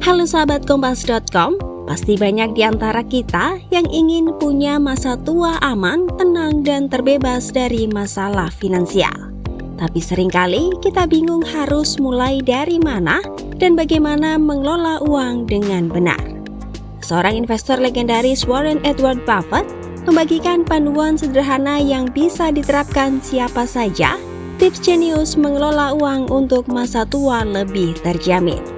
Halo sahabat Kompas.com, pasti banyak di antara kita yang ingin punya masa tua aman, tenang, dan terbebas dari masalah finansial. Tapi seringkali kita bingung harus mulai dari mana dan bagaimana mengelola uang dengan benar. Seorang investor legendaris Warren Edward Buffett membagikan panduan sederhana yang bisa diterapkan siapa saja, tips jenius mengelola uang untuk masa tua lebih terjamin.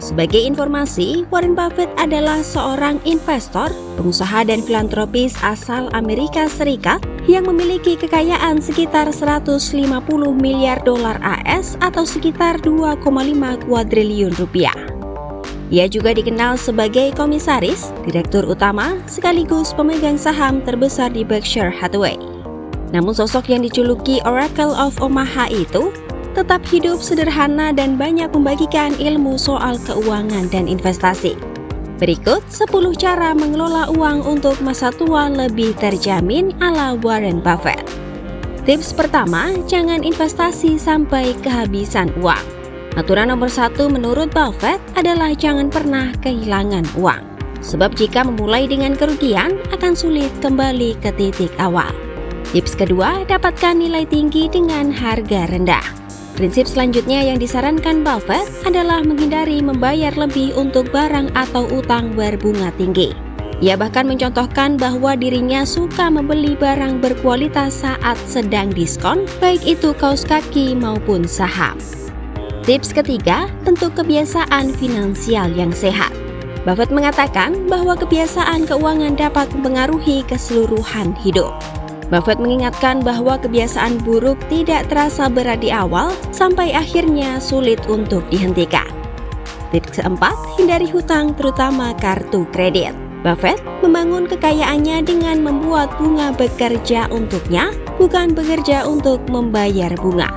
Sebagai informasi, Warren Buffett adalah seorang investor, pengusaha dan filantropis asal Amerika Serikat yang memiliki kekayaan sekitar 150 miliar dolar AS atau sekitar 2,5 kuadriliun rupiah. Ia juga dikenal sebagai komisaris, direktur utama, sekaligus pemegang saham terbesar di Berkshire Hathaway. Namun sosok yang dijuluki Oracle of Omaha itu tetap hidup sederhana dan banyak membagikan ilmu soal keuangan dan investasi. Berikut 10 cara mengelola uang untuk masa tua lebih terjamin ala Warren Buffett. Tips pertama, jangan investasi sampai kehabisan uang. Aturan nomor 1 menurut Buffett adalah jangan pernah kehilangan uang. Sebab jika memulai dengan kerugian, akan sulit kembali ke titik awal. Tips kedua, dapatkan nilai tinggi dengan harga rendah. Prinsip selanjutnya yang disarankan Buffett adalah menghindari membayar lebih untuk barang atau utang berbunga tinggi. Ia bahkan mencontohkan bahwa dirinya suka membeli barang berkualitas saat sedang diskon, baik itu kaos kaki maupun saham. Tips ketiga, bentuk kebiasaan finansial yang sehat. Buffett mengatakan bahwa kebiasaan keuangan dapat mempengaruhi keseluruhan hidup. Buffett mengingatkan bahwa kebiasaan buruk tidak terasa berat di awal sampai akhirnya sulit untuk dihentikan. Tips keempat, hindari hutang terutama kartu kredit. Buffett membangun kekayaannya dengan membuat bunga bekerja untuknya, bukan bekerja untuk membayar bunga.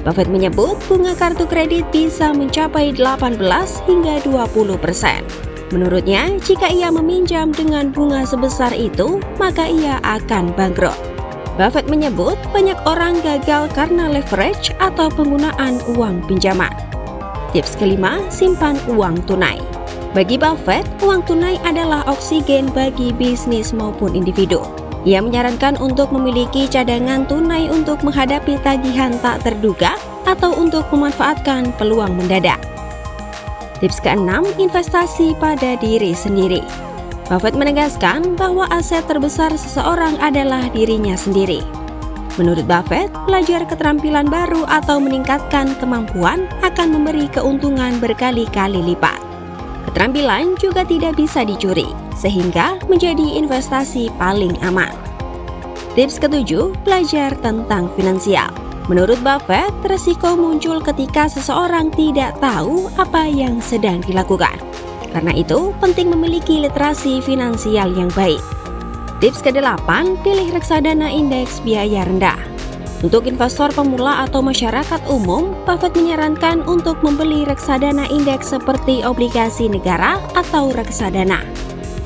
Buffett menyebut bunga kartu kredit bisa mencapai 18 hingga 20%. Menurutnya, jika ia meminjam dengan bunga sebesar itu, maka ia akan bangkrut. Buffett menyebut banyak orang gagal karena leverage atau penggunaan uang pinjaman. Tips kelima, simpan uang tunai. Bagi Buffett, uang tunai adalah oksigen bagi bisnis maupun individu. Ia menyarankan untuk memiliki cadangan tunai untuk menghadapi tagihan tak terduga atau untuk memanfaatkan peluang mendadak. Tips keenam, investasi pada diri sendiri. Buffett menegaskan bahwa aset terbesar seseorang adalah dirinya sendiri. Menurut Buffett, belajar keterampilan baru atau meningkatkan kemampuan akan memberi keuntungan berkali-kali lipat. Keterampilan juga tidak bisa dicuri, sehingga menjadi investasi paling aman. Tips ketujuh, belajar tentang finansial. Menurut Buffett, resiko muncul ketika seseorang tidak tahu apa yang sedang dilakukan. Karena itu, penting memiliki literasi finansial yang baik. Tips ke-8, pilih reksadana indeks biaya rendah. Untuk investor pemula atau masyarakat umum, Buffett menyarankan untuk membeli reksadana indeks seperti obligasi negara atau reksadana.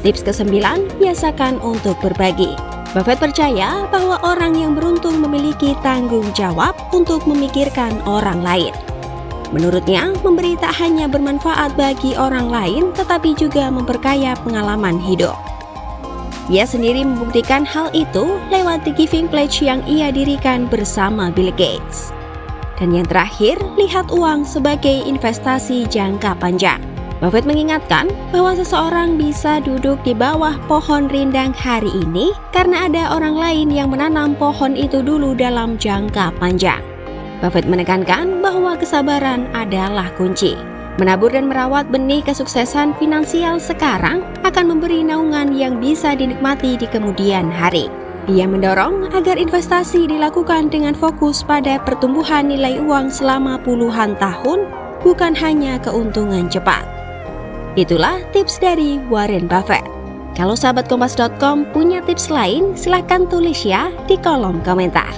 Tips ke-9, biasakan untuk berbagi. Buffett percaya bahwa orang yang beruntung memiliki tanggung jawab untuk memikirkan orang lain. Menurutnya, memberi tak hanya bermanfaat bagi orang lain, tetapi juga memperkaya pengalaman hidup. Ia sendiri membuktikan hal itu lewat The Giving Pledge yang ia dirikan bersama Bill Gates. Dan yang terakhir, lihat uang sebagai investasi jangka panjang. Buffett mengingatkan bahwa seseorang bisa duduk di bawah pohon rindang hari ini karena ada orang lain yang menanam pohon itu dulu dalam jangka panjang. Buffett menekankan bahwa kesabaran adalah kunci. Menabur dan merawat benih kesuksesan finansial sekarang akan memberi naungan yang bisa dinikmati di kemudian hari. Ia mendorong agar investasi dilakukan dengan fokus pada pertumbuhan nilai uang selama puluhan tahun, bukan hanya keuntungan cepat. Itulah tips dari Warren Buffett. Kalau sahabat Kompas.com punya tips lain, silahkan tulis ya di kolom komentar.